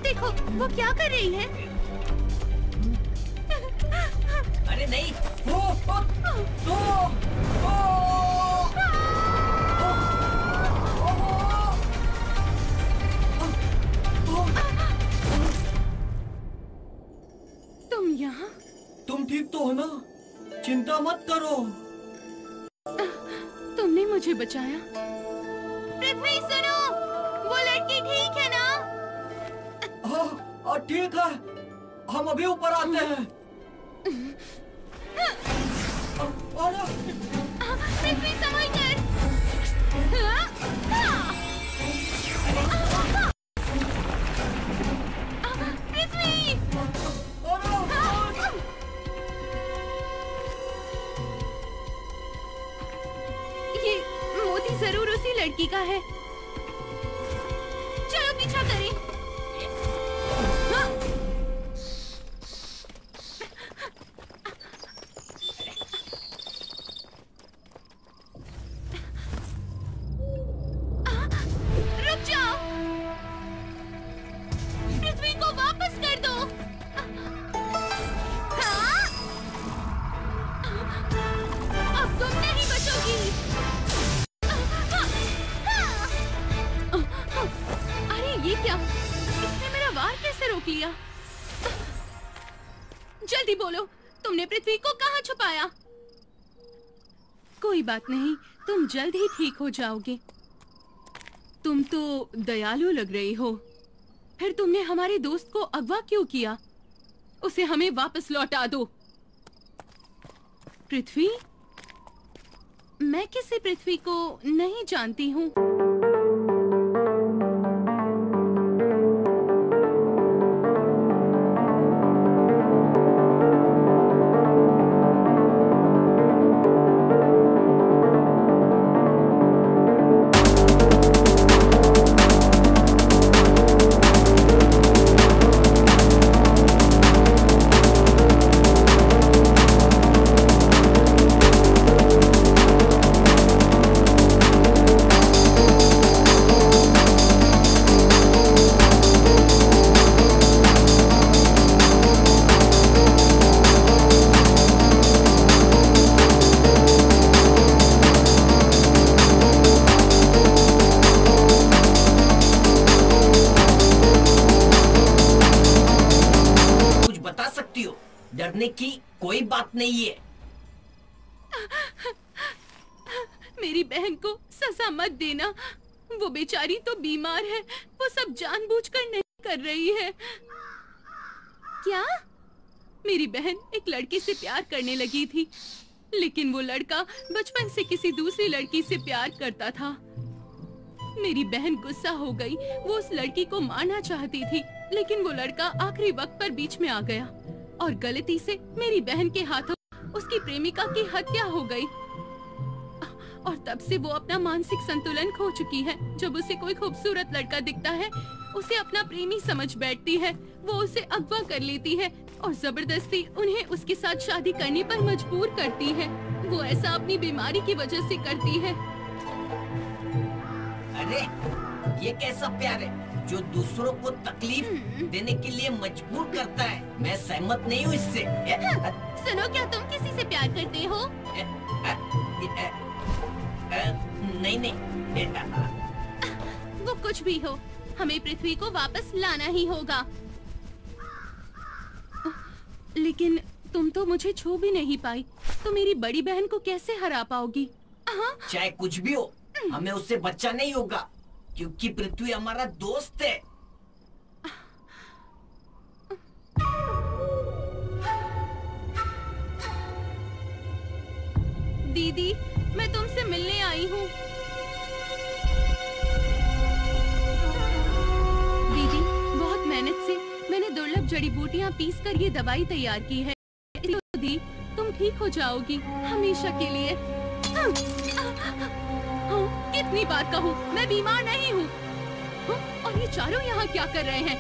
देखो, वो क्या कर रही है? अरे नहीं। तुम यहाँ? तुम ठीक तो हो ना? चिंता मत करो। तुमने मुझे बचाया। पृथ्वी सुनो, वो लड़की ठीक है ना? हाँ ठीक है, हम अभी ऊपर आते हैं। पृथ्वी संभल कर। पृथ्वी! ये मोती जरूर उसी लड़की का है। चलो पीछा करें। रुक जाओ, पृथ्वी को वापस कर दो। हाँ? अब तुम नहीं बचोगी। अरे ये क्या? इसने मेरा वार कैसे रोक लिया? जल्दी बोलो, तुमने पृथ्वी को कहाँ छुपाया? कोई बात नहीं, तुम जल्द ही ठीक हो जाओगे। तुम तो दयालु लग रही हो। फिर तुमने हमारे दोस्त को अगवा क्यों किया? उसे हमें वापस लौटा दो। पृथ्वी? मैं किसी पृथ्वी को नहीं जानती हूँ। डरने की कोई बात नहीं है। मेरी बहन को सजा मत देना। वो बेचारी तो बीमार है। वो सब जानबूझकर नहीं कर रही है। क्या? मेरी बहन एक लड़के से प्यार करने लगी थी, लेकिन वो लड़का बचपन से किसी दूसरी लड़की से प्यार करता था। मेरी बहन गुस्सा हो गई। वो उस लड़की को मारना चाहती थी, लेकिन वो लड़का आखिरी वक्त पर बीच में आ गया और गलती से मेरी बहन के हाथों उसकी प्रेमिका की हत्या हो गई। और तब से वो अपना मानसिक संतुलन खो चुकी है। जब उसे कोई खूबसूरत लड़का दिखता है, उसे अपना प्रेमी समझ बैठती है। वो उसे अगवा कर लेती है और जबरदस्ती उन्हें उसके साथ शादी करने पर मजबूर करती है। वो ऐसा अपनी बीमारी की वजह से करती है। अरे ये कैसा प्यार है जो दूसरों को तकलीफ देने के लिए मजबूर करता है? मैं सहमत नहीं हूँ इससे। सुनो, क्या तुम किसी से प्यार करते हो? नहीं। वो कुछ भी हो, हमें पृथ्वी को वापस लाना ही होगा। लेकिन तुम तो मुझे छू भी नहीं पाई, तो मेरी बड़ी बहन को कैसे हरा पाओगी? चाहे कुछ भी हो, हमें उससे बच्चा नहीं होगा, क्योंकि पृथ्वी हमारा दोस्त है। दीदी, मैं तुमसे मिलने आई हूँ। दीदी, बहुत मेहनत से मैंने दुर्लभ जड़ी बूटियाँ पीस कर ये दवाई तैयार की है। दी, तुम ठीक हो जाओगी हमेशा के लिए। कितनी बार कहूँ, मैं बीमार नहीं हूँ। और ये चारों यहाँ क्या कर रहे हैं?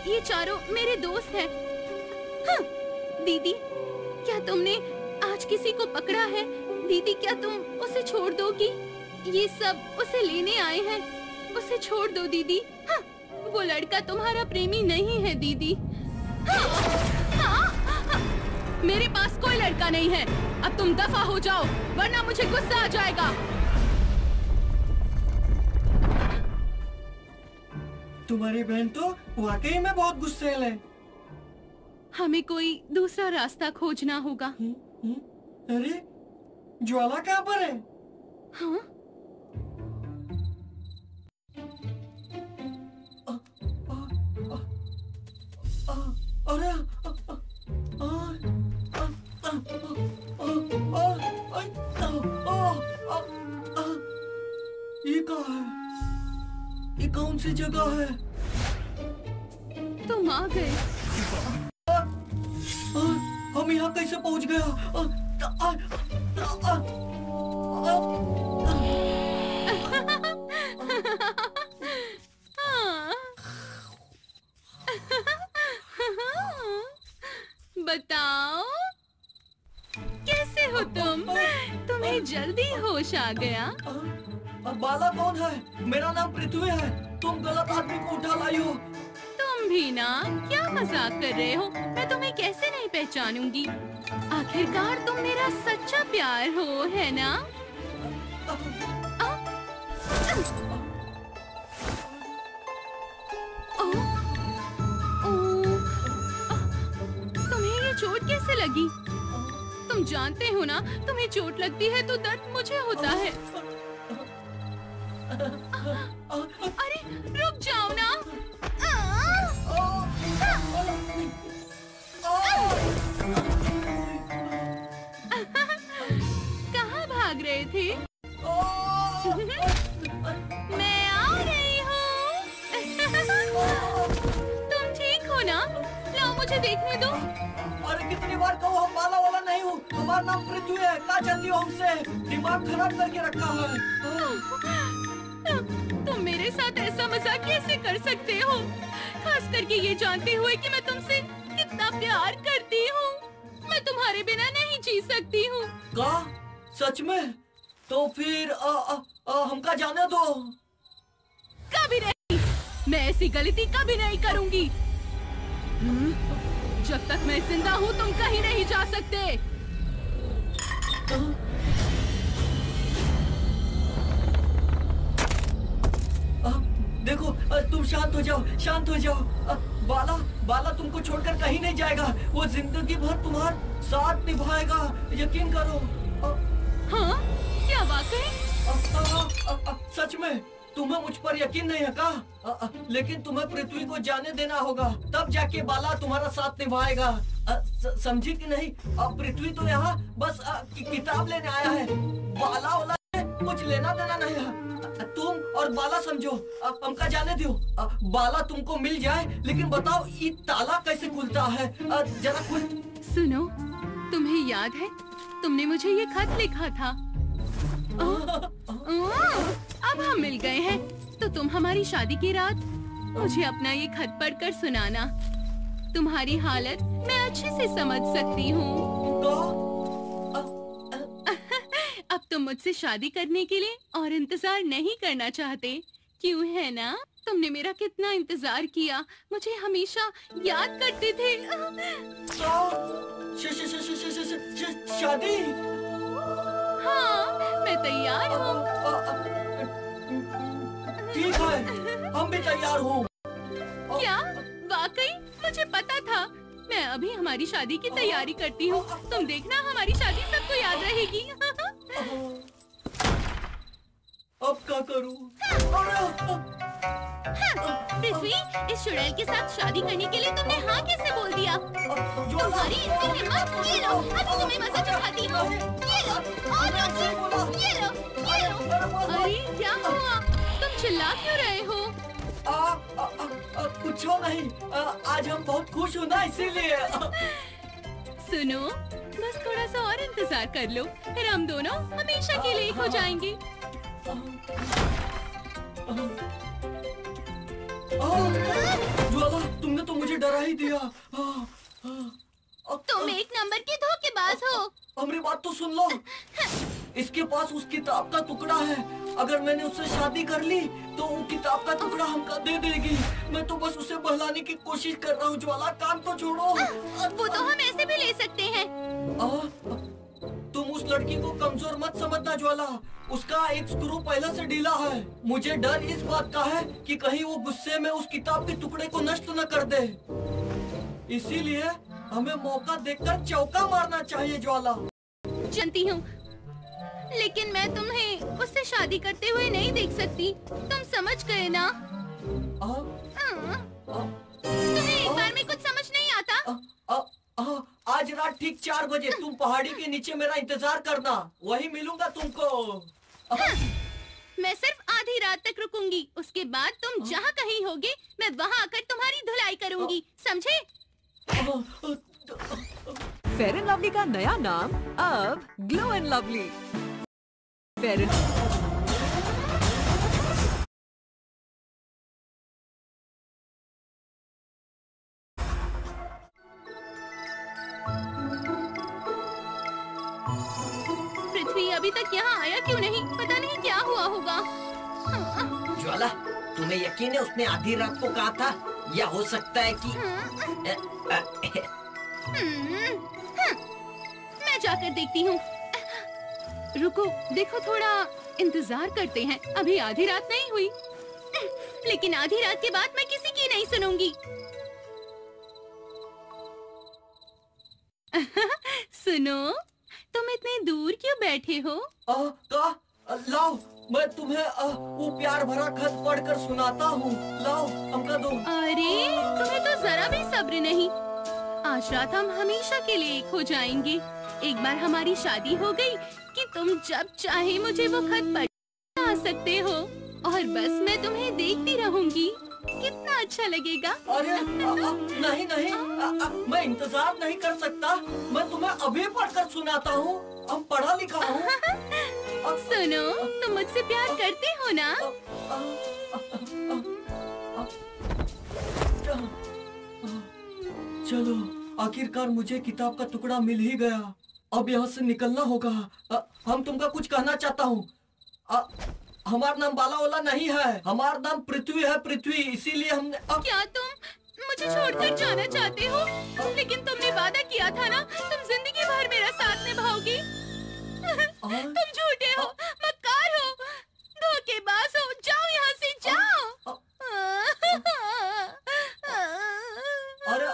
ये चारों मेरे दोस्त हैं। दीदी, क्या तुमने आज किसी को पकड़ा है? दीदी, क्या तुम उसे छोड़ दोगी? ये सब उसे लेने आए हैं। उसे छोड़ दो दीदी। वो लड़का तुम्हारा प्रेमी नहीं है दीदी। मेरे पास कोई लड़का नहीं है। अब तुम दफा हो जाओ वरना मुझे गुस्सा आ जाएगा। तुम्हारी बहन तो वाकई में बहुत गुस्सैल है। हमें कोई दूसरा रास्ता खोजना होगा। अरे ज्वाला कहाँ पर है? हाँ? अरे ये कहाँ है? ये कौन सी जगह है? तुम आ गए। हम यहाँ कैसे पहुँच गया? बताओ कैसे हो तुम? तुम्हें जल्दी होश आ गया। बाला कौन है? मेरा नाम पृथ्वी है। तुम गलत आदमी को उठा लाई हो। तुम भी ना, क्या मजाक कर रहे हो? मैं तुम्हें कैसे नहीं पहचानूंगी? आखिरकार तुम मेरा सच्चा प्यार हो, है ना? तुम्हें ये चोट कैसे लगी? तुम जानते हो ना, तुम्हें चोट लगती है तो दर्द मुझे होता है। अरे रुक जाओ ना। कहाँ भाग रहे थे? मैं आ रही हूँ। तुम ठीक हो ना? लाओ मुझे देखने दो। अरे कितनी बार कहो, हम बाला वाला नहीं हूँ। हमारा नाम पृथ्वी है। क्या चाहती हो हमसे? दिमाग खराब करके रखा है। तुम मेरे साथ ऐसा मजाक कैसे कर सकते हो? खास करके ये जानते हुए कि मैं तुमसे कितना प्यार करती हूँ। मैं तुम्हारे बिना नहीं जी सकती हूँ। का? सच में? तो फिर हमका जाने दो। कभी नहीं। मैं ऐसी गलती कभी नहीं करूँगी। जब तक मैं जिंदा हूँ तुम कहीं नहीं जा सकते। देखो, तुम शांत हो जाओ, शांत हो जाओ। बाला तुमको छोड़कर कहीं नहीं जाएगा। वो जिंदगी भर तुम्हारा साथ निभाएगा, यकीन करो। हाँ? क्या वाकई? सच में? तुम्हें मुझ पर यकीन नहीं है का? लेकिन तुम्हें पृथ्वी को जाने देना होगा, तब जाके बाला तुम्हारा साथ निभाएगा। समझी कि नहीं? पृथ्वी तो यहाँ बस किताब लेने आया है। बाला वाला कुछ लेना देना नहीं है। तुम और बाला समझो, हमका जाने दो। बाला तुमको मिल जाए, लेकिन बताओ ये ताला कैसे खुलता है? जरा खुल। सुनो, तुम्हें याद है तुमने मुझे ये खत लिखा था? अब हम मिल गए हैं, तो तुम हमारी शादी की रात मुझे अपना ये खत पढ़कर सुनाना। तुम्हारी हालत मैं अच्छे से समझ सकती हूँ। अब तुम मुझसे शादी करने के लिए और इंतजार नहीं करना चाहते, क्यों है ना? तुमने मेरा कितना इंतजार किया, मुझे हमेशा याद करते थे। शादी? हाँ, मैं तैयार हूँ। ठीक है, हम भी तैयार हूँ। क्या? वाकई? मुझे पता था। मैं अभी हमारी शादी की तैयारी करती हूँ। तुम देखना, हमारी शादी सबको याद रहेगी। अब क्या करूँ? पृथ्वी, इस चुड़ैल के साथ शादी करने के लिए तुमने हाँ कैसे बोल दिया? तुम्हारी इतनी हिम्मत! ये लो, अभी तुम्हें मजा चखाती हूँ। ये लो, और ये लो, ये लो। अरे क्या हुआ? तुम चिल्ला क्यों रहे हो? कुछ नहीं। आज हम बहुत खुश हो ना, इसीलिए। सुनो, बस थोड़ा सा और इंतजार कर लो, फिर हम दोनों हमेशा के लिए एक हो जाएंगे। ज्वाला, तुमने तो मुझे डरा ही दिया। तुम एक नंबर के धोखेबाज हो। हमारी बात तो सुन लो। इसके पास उस किताब का टुकड़ा है। अगर मैंने उससे शादी कर ली तो वो किताब का टुकड़ा हमको दे देगी। मैं तो बस उसे बहलाने की कोशिश कर रहा हूँ। ज्वाला, काम तो छोड़ो। वो तो हम ऐसे भी ले सकते हैं। तुम उस लड़की को कमजोर मत समझना ज्वाला। उसका एक स्क्रू पहले से ढीला है। मुझे डर इस बात का है कि कहीं वो गुस्से में उस किताब के टुकड़े को नष्ट न कर दे। इसीलिए हमें मौका देखकर चौका मारना चाहिए ज्वाला। जानती हूँ, लेकिन मैं तुम्हें उससे शादी करते हुए नहीं देख सकती। तुम समझ गए ना? तुम्हें एक बार में कुछ समझ नहीं आता? आज रात ठीक 4 बजे तुम पहाड़ी के नीचे मेरा इंतजार करना। वही मिलूंगा तुमको। मैं सिर्फ आधी रात तक रुकूंगी। उसके बाद तुम जहाँ कहीं होगे, मैं वहाँ आकर तुम्हारी धुलाई करूंगी। समझे? फेयर एंड लवली का नया नाम अब ग्लो एंड लवली। फेयर पृथ्वी अभी तक यहाँ आया क्यों नहीं? पता नहीं क्या हुआ होगा। ज्वाला, तुम्हें यकीन है उसने आधी रात को कहा था? या हो सकता है कि मैं जाकर देखती हूँ। रुको, देखो, थोड़ा इंतजार करते हैं। अभी आधी रात नहीं हुई, लेकिन आधी रात के बाद मैं किसी की नहीं सुनूंगी। सुनो, तुम इतने दूर क्यों बैठे हो? लाओ, मैं तुम्हें वो प्यार भरा खत पढ़कर सुनाता हूँ। लाओ, हमका दो। अरे, तुम्हें तो जरा भी सब्र नहीं। आज रात हम हमेशा के लिए एक हो जाएंगे। एक बार हमारी शादी हो गई कि तुम जब चाहे मुझे वो खत पढ़ आ सकते हो, और बस मैं तुम्हें देखती रहूंगी। कितना अच्छा लगेगा। अरे नहीं नहीं, मैं इंतजार नहीं कर सकता। मैं तुम्हें अभी पढ़कर सुनाता हूँ। अब पढ़ा लिखा हूँ। सुनो, तुम मुझसे प्यार करते हो ना? चलो, आखिरकार मुझे किताब का टुकड़ा मिल ही गया। अब यहाँ से निकलना होगा। हम तुमका कुछ कहना चाहता हूँ। हमारा नाम बाला वाला नहीं है। हमारा नाम पृथ्वी है, पृथ्वी। इसीलिए हमने क्या तुम मुझे छोड़कर जाना चाहते हो? लेकिन तुमने वादा किया था ना, तुम जिंदगी भर मेरा साथ निभाओगी। तुम झूठे हो, मक्कार हो, धोखेबाज हो। जाओ यहाँ से, जाओ। अरे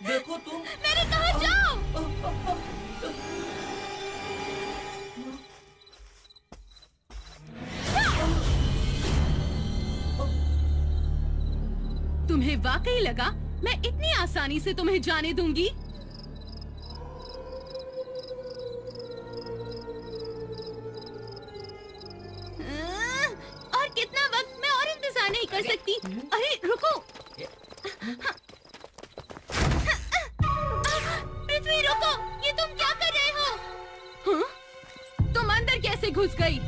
देखो तुम। मैंने कहा जाओ। तुम्हें वाकई लगा मैं इतनी आसानी से तुम्हें जाने दूंगी? और कितना वक्त मैं और इंतजार नहीं कर सकती। अरे रुको, पृथ्वी रुको, ये तुम क्या कर रहे हो? हाँ? तुम अंदर कैसे घुस गई?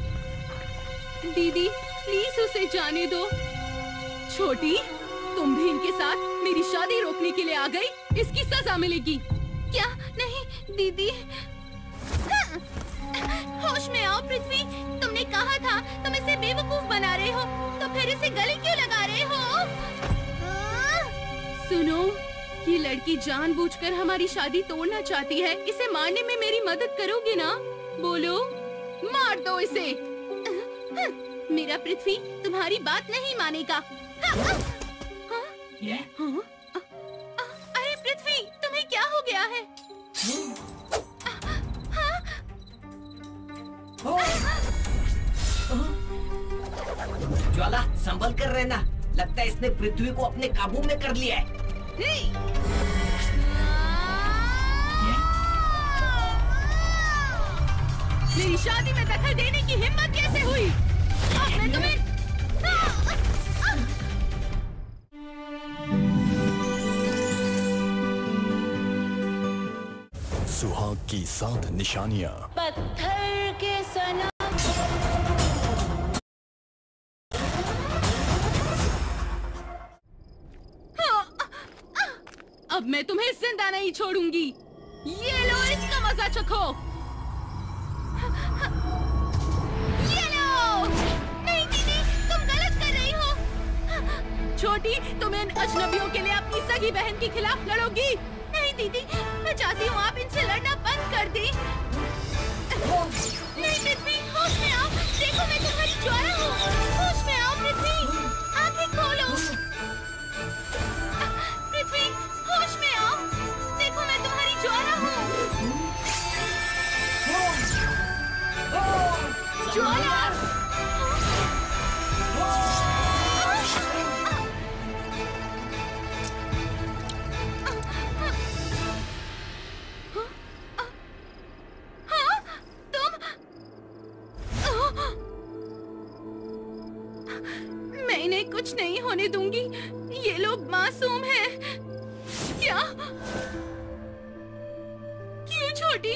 दीदी, प्लीज उसे जाने दो। छोटी, तुम भी इनके साथ मेरी शादी रोकने के लिए आ गई। इसकी सजा मिलेगी। क्या? नहीं दीदी। होश में आओ पृथ्वी। तुमने कहा था तुम इसे बेवकूफ बना रहे हो, तो फिर इसे गले क्यों लगा रहे हो? सुनो, ये लड़की जानबूझकर हमारी शादी तोड़ना चाहती है। इसे मारने में मेरी मदद करोगे ना? बोलो, मार दो इसे। मेरा पृथ्वी तुम्हारी बात नहीं मानेगा। अरे पृथ्वी, तुम्हें क्या हो गया है? ज्वाला, संभल कर रहना। लगता है इसने पृथ्वी को अपने काबू में कर लिया है। मेरी शादी में दखल देने की हिम्मत कैसे हुई? अब मैं तुम्हें सुहाग की 7 निशानियां। पत्थर के सनम। अब मैं तुम्हें जिंदा नहीं छोड़ूंगी। ये लो, इसका मजा चखो। छोटी, तुम इन अजनबियों के लिए अपनी सगी बहन के खिलाफ लड़ोगी? नहीं दीदी, मैं चाहती हूँ आप इनसे लड़ना बंद कर दें। नहीं पृथ्वी, होश में आओ। देखो मैं तुम्हारी ज्वाला हूँ। होश में आओ पृथ्वी, आंखें खोलो। पृथ्वी, होश में आओ। देखो मैं तुम्हारी ज्वाला हूँ। ज्वाला। मैं इन्हें कुछ नहीं होने दूंगी। ये लोग मासूम हैं। क्या? क्यों छोटी?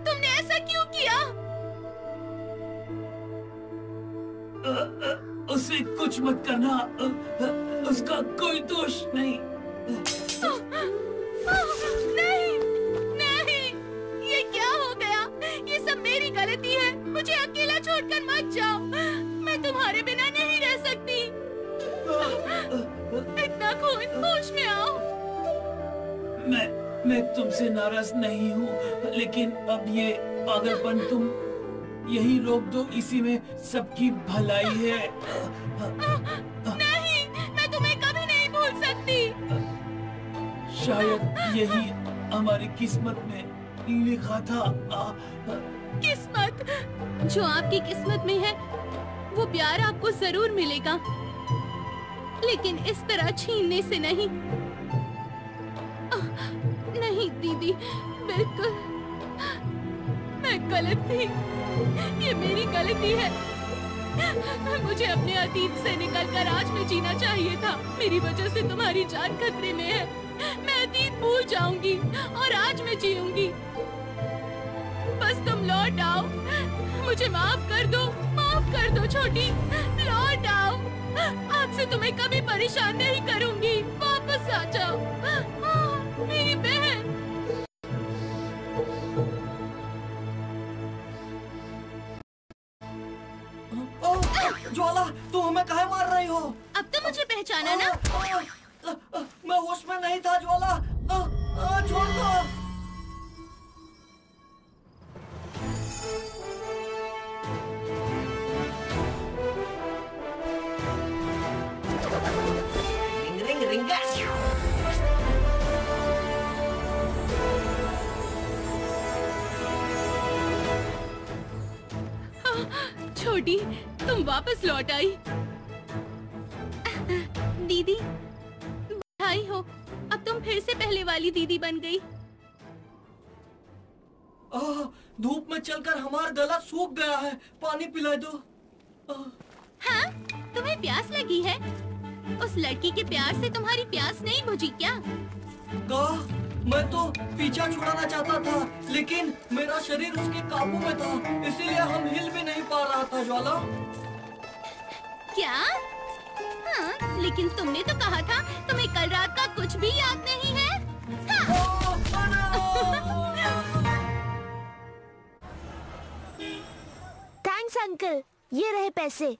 तुमने ऐसा क्यों किया? उसे कुछ मत करना। उसका कोई दोष नहीं। नहीं, नहीं, ये क्या हो गया? ये सब मेरी गलती है। मुझे अकेला छोड़कर मत जाओ। मैं तुम्हारे बिना नहीं रह सकती। इतना खून, होश में आओ। मैं तुमसे नाराज नहीं हूँ, लेकिन अब ये पागलपन तुम यही रोक दो। इसी में सबकी भलाई है। नहीं, मैं तुम्हें कभी नहीं भूल सकती। शायद यही हमारी किस्मत में लिखा था। किस्मत? जो आपकी किस्मत में है वो प्यार आपको जरूर मिलेगा, लेकिन इस तरह छीनने से नहीं। नहीं दीदी, बिल्कुल मैं गलत थी। ये मेरी गलती है। मुझे अपने अतीत से निकलकर आज में जीना चाहिए था। मेरी वजह से तुम्हारी जान खतरे में है। मैं अतीत भूल जाऊंगी और आज में जीऊंगी। बस तुम लौट आओ। मुझे माफ कर दो छोटी। लौट आओ। आज से तुम्हें कभी परेशान नहीं करूंगी। वापस आ जाओ मेरी बहन। ज्वाला, तुम हमें काहे मार रही हो? अब तो मुझे पहचाना ना? मैं होश में नहीं था ज्वाला। छोड़ दो। रिंग रिंग रिंगा। छोटी, तुम वापस लौट आई। दीदी, बधाई हो। अब तुम फिर से पहले वाली दीदी बन गई। धूप में चलकर हमारा गला सूख गया है। पानी पिला दो। हाँ? तुम्हें प्यास लगी है? उस लड़की के प्यार से तुम्हारी प्यास नहीं बुझी क्या? मैं तो पीछा छुड़ाना चाहता था, लेकिन मेरा शरीर उसके काबू में था, इसीलिए हम हिल भी नहीं पा रहा था ज्वाला। क्या? हाँ, लेकिन तुमने तो कहा था तुम्हें कल रात का कुछ भी याद नहीं है। हाँ। थैंक्स अंकल, ये रहे पैसे।